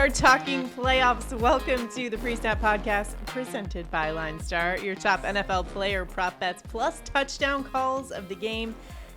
are talking playoffs. Welcome to the Pre-Snap Podcast presented by LineStar, your top NFL player prop bets plus touchdown calls of the game.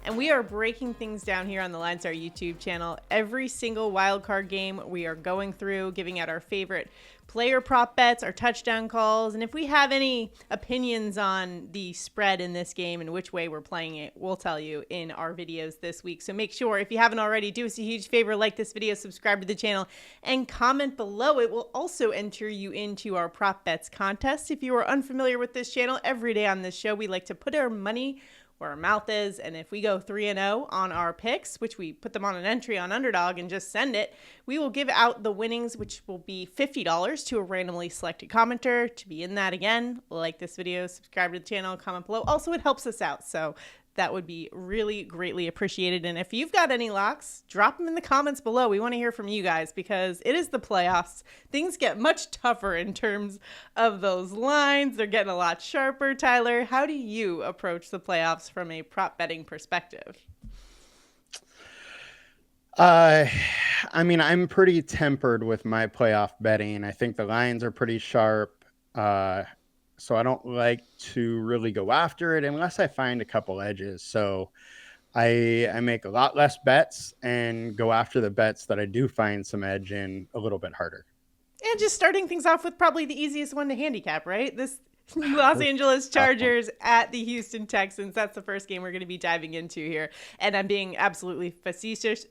And we are breaking things down here on the LineStar YouTube channel. Every single wildcard game we are going through, giving out our favorite player prop bets, our touchdown calls. And if we have any opinions on the spread in this game and which way we're playing it, we'll tell you in our videos this week. So make sure, if you haven't already, do us a huge favor, like this video, subscribe to the channel, and comment below. It will also enter you into our prop bets contest. If you are unfamiliar with this channel, every day on this show, we like to put our money where our mouth is, and if we go 3-0 on our picks, which we put them on an entry on Underdog and just send it, we will give out the winnings, which will be $50 to a randomly selected commenter. To be in that again, like this video, subscribe to the channel, comment below. Also, it helps us out, so that would be really greatly appreciated. And if you've got any locks, drop them in the comments below. We want to hear from you guys because it is the playoffs. Things get much tougher in terms of those lines. They're getting a lot sharper. Tyler, how do you approach the playoffs from a prop betting perspective? I mean, I'm pretty tempered with my playoff betting. I think the lines are pretty sharp. So I don't like to really go after it unless I find a couple edges. So I make a lot less bets and go after the bets that I do find some edge in a little bit harder. And just starting things off with probably the easiest one to handicap, right? This Los Angeles Chargers at the Houston Texans. That's the first game we're going to be diving into here. And I'm being absolutely facetious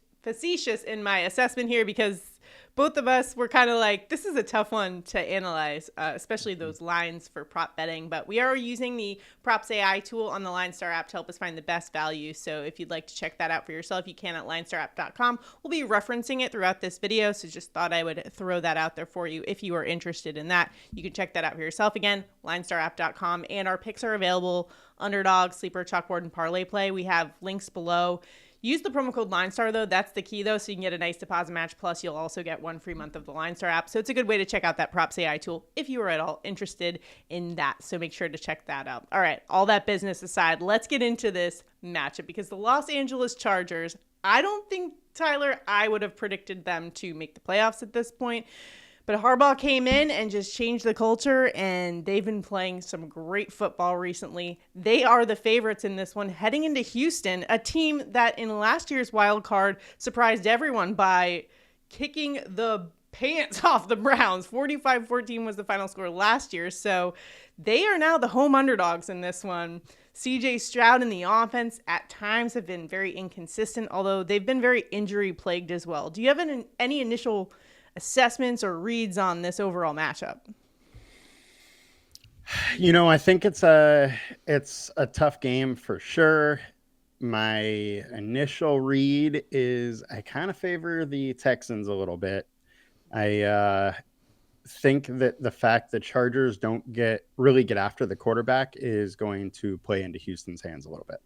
in my assessment here because both of us were kind of like, this is a tough one to analyze, especially those lines for prop betting. But we are using the PropsAI tool on the LineStar app to help us find the best value. So if you'd like to check that out for yourself, you can at LineStarApp.com. We'll be referencing it throughout this video, so just thought I would throw that out there for you if you are interested in that. You can check that out for yourself. Again, LineStarApp.com. And our picks are available: Underdog, Sleeper, Chalkboard, and ParlayPlay. We have links below. Use the promo code LineStar, though. That's the key, though, so you can get a nice deposit match. Plus, you'll also get 1 free month of the LineStar app. So it's a good way to check out that PropsAI tool if you are at all interested in that. So make sure to check that out. All right, all that business aside, let's get into this matchup because the Los Angeles Chargers, I don't think, Tyler, I would have predicted them to make the playoffs at this point. But Harbaugh came in and just changed the culture, and they've been playing some great football recently. They are the favorites in this one, heading into Houston, a team that in last year's wild card surprised everyone by kicking the pants off the Browns. 45-14 was the final score last year, so they are now the home underdogs in this one. CJ Stroud in the offense at times have been very inconsistent, although they've been very injury-plagued as well. Do you have any initial assessments or reads on this overall matchup? You know, I think it's a tough game for sure. My initial read is I kind of favor the Texans a little bit. I think that the fact that Chargers don't really get after the quarterback is going to play into Houston's hands a little bit.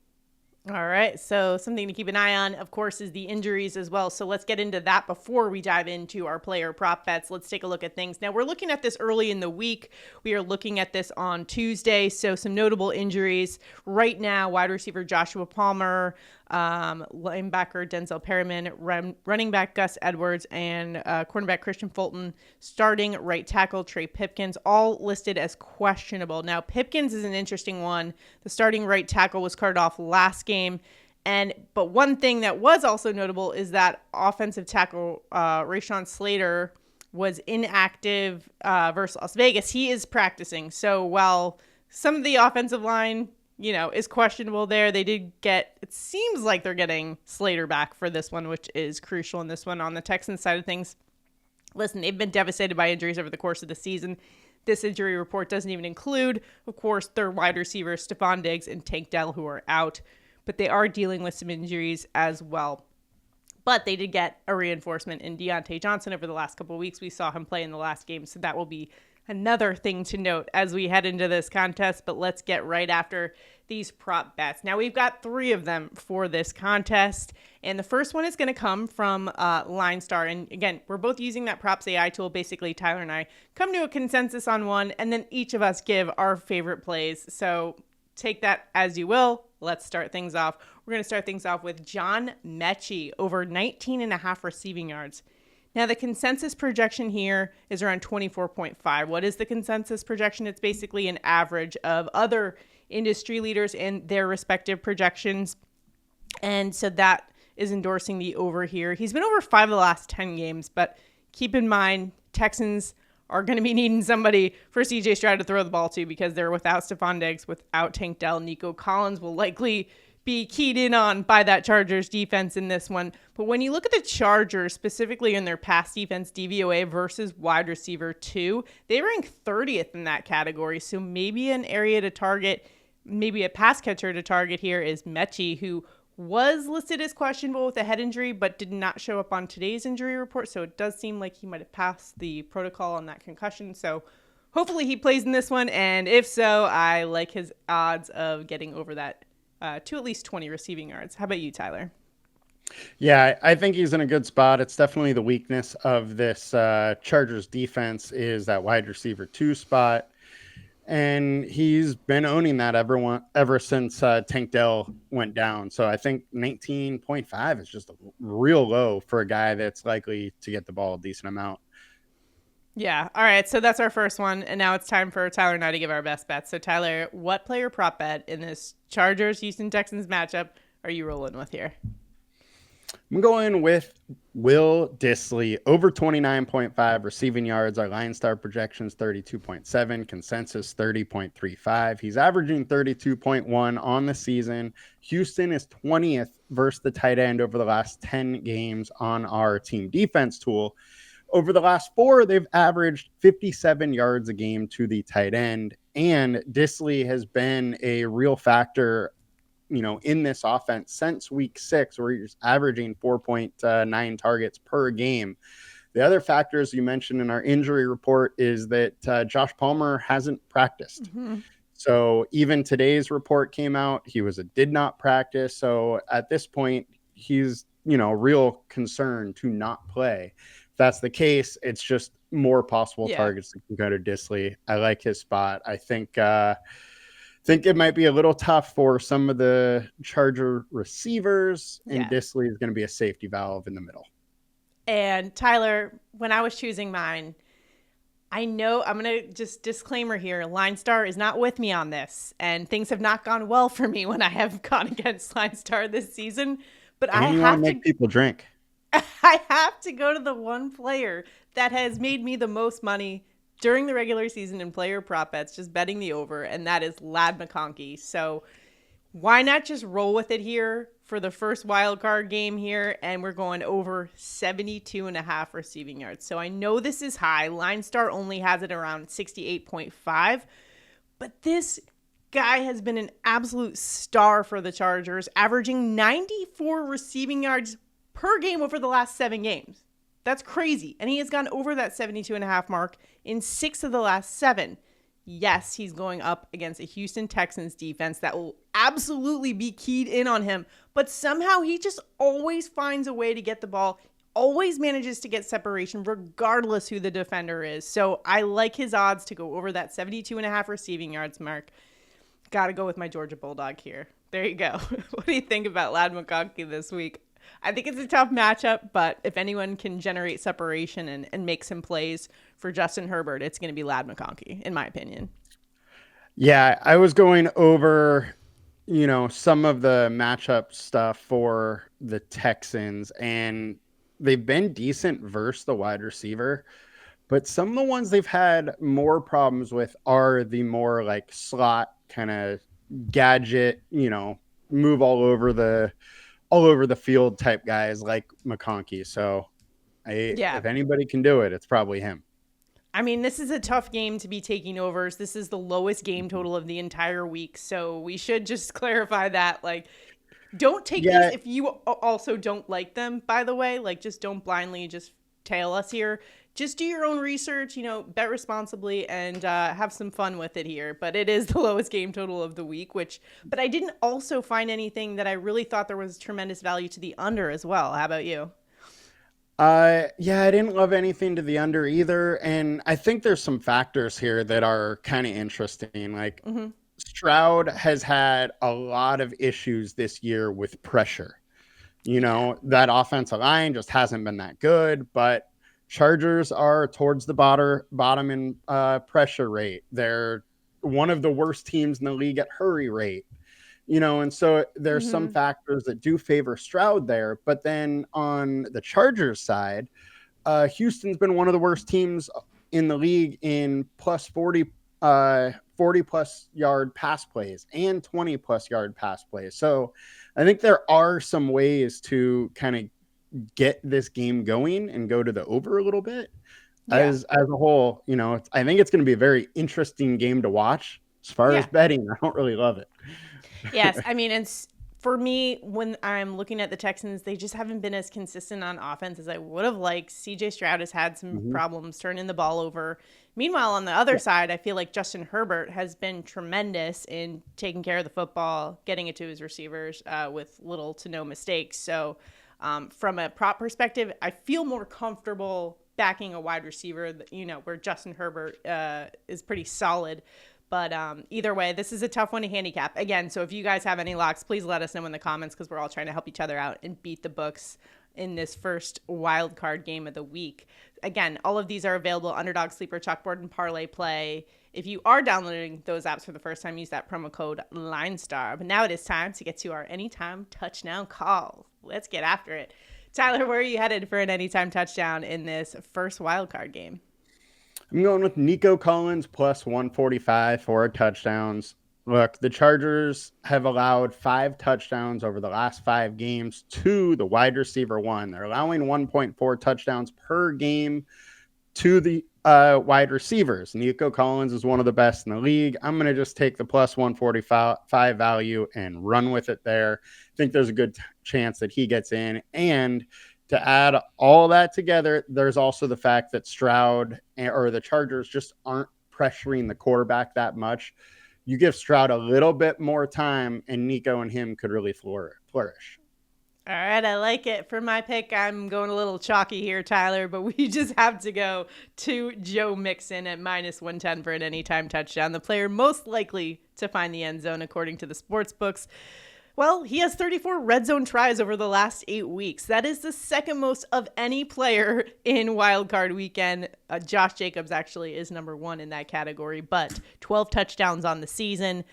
All right, so something to keep an eye on, of course, is the injuries as well. So let's get into that before we dive into our player prop bets. Let's take a look at things. Now, we're looking at this early in the week. We are looking at this on Tuesday, so some notable injuries. Right now, wide receiver Joshua Palmer, linebacker Denzel Perryman, running back Gus Edwards, and cornerback Christian Fulton, starting right tackle Trey Pipkins, all listed as questionable. Now, Pipkins is an interesting one. The starting right tackle was carted off last game. But one thing that was also notable is that offensive tackle Rashawn Slater was inactive versus Las Vegas. He is practicing. So while some of the offensive line, is questionable there, they did get, it seems like they're getting Slater back for this one, which is crucial in this one. On the Texans side of things, listen, they've been devastated by injuries over the course of the season. This injury report doesn't even include, of course, their wide receivers, Stephon Diggs and Tank Dell, who are out. But they are dealing with some injuries as well. But they did get a reinforcement in Deontay Johnson over the last couple of weeks. We saw him play in the last game, so that will be another thing to note as we head into this contest. But let's get right after these prop bets. Now, we've got 3 of them for this contest, and the first one is going to come from LineStar. And again, we're both using that PropsAI tool. Basically, Tyler and I come to a consensus on one, and then each of us give our favorite plays. So take that as you will. Let's start things off. We're going to start things off with John Metchie over 19.5 receiving yards. Now, the consensus projection here is around 24.5. What is the consensus projection? It's basically an average of other industry leaders and their respective projections. And so that is endorsing the over here. He's been over 5 of the last 10 games, but keep in mind, Texans are going to be needing somebody for C.J. Stroud to throw the ball to because they're without Stephon Diggs, without Tank Dell. Nico Collins will likely be keyed in on by that Chargers defense in this one. But when you look at the Chargers, specifically in their pass defense DVOA versus wide receiver 2, they rank 30th in that category. So maybe an area to target, maybe a pass catcher to target here is Metchie, who was listed as questionable with a head injury, but did not show up on today's injury report. So it does seem like he might have passed the protocol on that concussion. So hopefully he plays in this one. And if so, I like his odds of getting over that to at least 20 receiving yards. How about you, Tyler? Yeah, I think he's in a good spot. It's definitely the weakness of this Chargers defense is that wide receiver 2 spot. And he's been owning that ever since Tank Dell went down. So I think 19.5 is just real low for a guy that's likely to get the ball a decent amount. Yeah. All right. So that's our first one. And now it's time for Tyler and I to give our best bets. So Tyler, what player prop bet in this Chargers Houston Texans matchup are you rolling with here? I'm going with Will Dissly over 29.5 receiving yards. Our LineStar projections 32.7, consensus 30.35. He's averaging 32.1 on the season. Houston is 20th versus the tight end over the last 10 games on our team defense tool. Over the last 4, they've averaged 57 yards a game to the tight end. And Dissly has been a real factor in this offense since week 6, where he's averaging 4.9 targets per game. The other factors you mentioned in our injury report is that Josh Palmer hasn't practiced. Mm-hmm. So even today's report came out, he did not practice. So at this point, he's, real concern to not play. If that's the case, it's just more possible targets that can go to Dissly. I like his spot. I think it might be a little tough for some of the Charger receivers, and Dissly is going to be a safety valve in the middle. And Tyler, when I was choosing mine, I know I'm going to just disclaimer here. LineStar is not with me on this, and things have not gone well for me when I have gone against LineStar this season. But I have to make people drink. I have to go to the one player that has made me the most money during the regular season in player prop bets, just betting the over, and that is Lad McConkey. So why not just roll with it here for the first wild card game here, and we're going over 72.5 receiving yards. So I know this is high. LineStar only has it around 68.5, but this guy has been an absolute star for the Chargers, averaging 94 receiving yards per game over the last 7 games. That's crazy. And he has gone over that 72.5 mark in 6 of the last 7. Yes, he's going up against a Houston Texans defense that will absolutely be keyed in on him. But somehow he just always finds a way to get the ball, always manages to get separation regardless who the defender is. So I like his odds to go over that 72.5 receiving yards mark. Got to go with my Georgia Bulldog here. There you go. What do you think about Lad McConkey this week? I think it's a tough matchup, but if anyone can generate separation and make some plays for Justin Herbert, it's going to be Lad McConkey, in my opinion. Yeah, I was going over, some of the matchup stuff for the Texans, and they've been decent versus the wide receiver, but some of the ones they've had more problems with are the more like slot kind of gadget, move all over the field type guys like McConkey. So if anybody can do it, it's probably him. I mean, this is a tough game to be taking overs. This is the lowest game total of the entire week. So we should just clarify that. Like, don't take these if you also don't like them, by the way. Like, just don't blindly just tail us here. Just do your own research, bet responsibly and have some fun with it here. But it is the lowest game total of the week, but I didn't also find anything that I really thought there was tremendous value to the under as well. How about you? I didn't love anything to the under either. And I think there's some factors here that are kind of interesting. Like Stroud has had a lot of issues this year with pressure. That offensive line just hasn't been that good, but Chargers are towards the bottom in pressure rate. They're one of the worst teams in the league at hurry rate. And so there's some factors that do favor Stroud there. But then on the Chargers side, Houston's been one of the worst teams in the league in plus 40 plus yard pass plays and 20 plus yard pass plays. So I think there are some ways to kind of get this game going and go to the over a little bit. As a whole, I think it's going to be a very interesting game to watch. As far as betting, I don't really love it. Yes, I mean, and for me, when I'm looking at the Texans, they just haven't been as consistent on offense as I would have liked. CJ Stroud has had some problems turning the ball over. Meanwhile, on the other side, I feel like Justin Herbert has been tremendous in taking care of the football, getting it to his receivers with little to no mistakes. So from a prop perspective, I feel more comfortable backing a wide receiver, where Justin Herbert is pretty solid. But either way, this is a tough one to handicap. Again, so if you guys have any locks, please let us know in the comments because we're all trying to help each other out and beat the books in this first wild card game of the week. Again, all of these are available: Underdog, Sleeper, Chalkboard, and ParlayPlay. If you are downloading those apps for the first time, use that promo code LineStar. But now it is time to get to our anytime touchdown call. Let's get after it. Tyler, where are you headed for an anytime touchdown in this first wild card game? I'm going with Nico Collins plus 145 for touchdowns. Look, the Chargers have allowed 5 touchdowns over the last 5 games to the wide receiver one. They're allowing 1.4 touchdowns per game to the wide receivers. Nico Collins is one of the best in the league. I'm going to just take the plus 145 value and run with it there. I think there's a good chance that he gets in. And to add all that together, there's also the fact that Stroud or the Chargers just aren't pressuring the quarterback that much. You give Stroud a little bit more time, and Nico and him could really flourish. All right, I like it. For my pick, I'm going a little chalky here, Tyler, but we just have to go to Joe Mixon at minus 110 for an anytime touchdown, the player most likely to find the end zone according to the sportsbooks. Well, he has 34 red zone tries over the last 8 weeks. That is the second most of any player in Wild Card Weekend. Josh Jacobs actually is number 1 in that category, but 12 touchdowns on the season.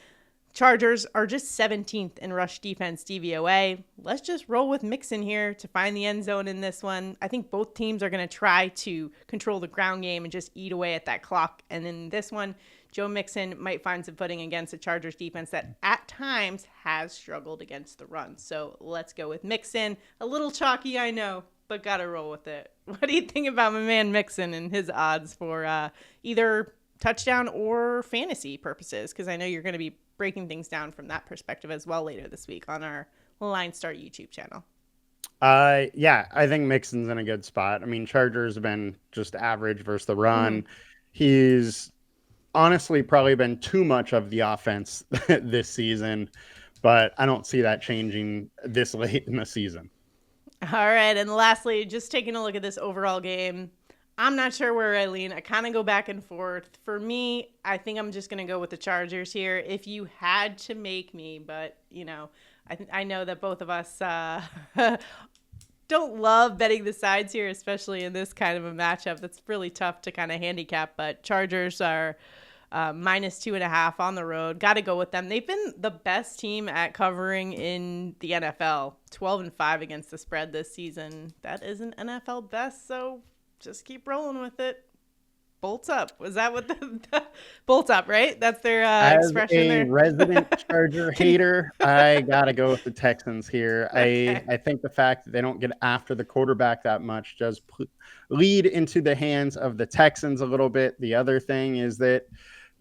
Chargers are just 17th in rush defense DVOA. Let's just roll with Mixon here to find the end zone in this one. I think both teams are going to try to control the ground game and just eat away at that clock. And in this one, Joe Mixon might find some footing against the Chargers defense that at times has struggled against the run. So let's go with Mixon. A little chalky, I know, but got to roll with it. What do you think about my man Mixon and his odds for either touchdown or fantasy purposes? Because I know you're going to be breaking things down from that perspective as well later this week on our LineStar YouTube channel. Yeah, I think Mixon's in a good spot. I mean, Chargers have been just average versus the run. He's honestly probably been too much of the offense this season, but I don't see that changing this late in the season. All right, and lastly, just taking a look at this overall game, I'm not sure where I lean. I kind of go back and forth. For me, I think I'm just going to go with the Chargers here. If you had to make me, but, I know that both of us don't love betting the sides here, especially in this kind of a matchup. That's really tough to kind of handicap, but Chargers are minus 2.5 on the road. Got to go with them. They've been the best team at covering in the NFL, 12-5 against the spread this season. That is an NFL best, so just keep rolling with it. Bolts up. Was that what the bolts up, right? That's their expression there. As a resident Charger hater, I got to go with the Texans here. Okay. I think the fact that they don't get after the quarterback that much does lead into the hands of the Texans a little bit. The other thing is that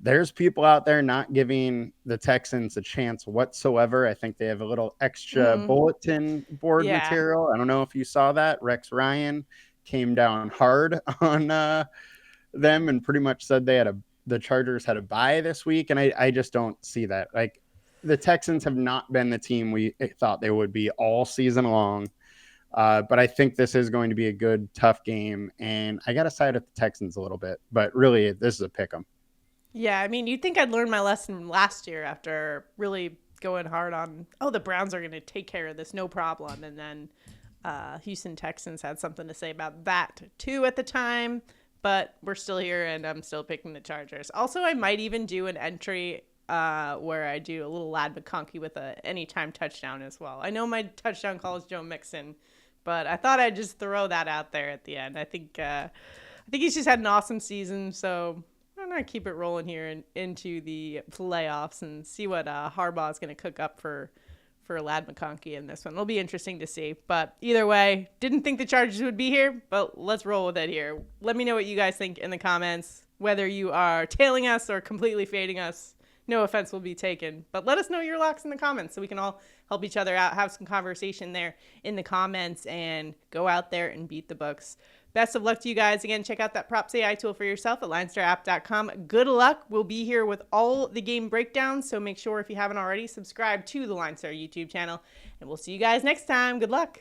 there's people out there not giving the Texans a chance whatsoever. I think they have a little extra bulletin board material. I don't know if you saw that. Rex Ryan came down hard on them and pretty much said the Chargers had a bye this week. And I just don't see that. Like, the Texans have not been the team we thought they would be all season long. But I think this is going to be a good, tough game. And I got to side with the Texans a little bit. But really, this is a pick 'em. Yeah, I mean, you'd think I'd learned my lesson last year after really going hard on, the Browns are going to take care of this, no problem. And then Houston Texans had something to say about that too at the time, but we're still here and I'm still picking the Chargers. Also, I might even do an entry where I do a little lad McConkey with a anytime touchdown as well. I know my touchdown call is Joe Mixon, but I thought I'd just throw that out there at the end. I think he's just had an awesome season, so I'm gonna keep it rolling here into the playoffs and see what Harbaugh is gonna cook up for Lad McConkey in this one. It'll be interesting to see. But either way, didn't think the Chargers would be here, but let's roll with it here. Let me know what you guys think in the comments, whether you are tailing us or completely fading us. No offense will be taken, but let us know your locks in the comments so we can all help each other out, have some conversation there in the comments, and go out there and beat the books. Best of luck to you guys. Again, check out that PropsAI tool for yourself at LineStarApp.com. Good luck. We'll be here with all the game breakdowns, so make sure if you haven't already, subscribe to the LineStar YouTube channel, and we'll see you guys next time. Good luck.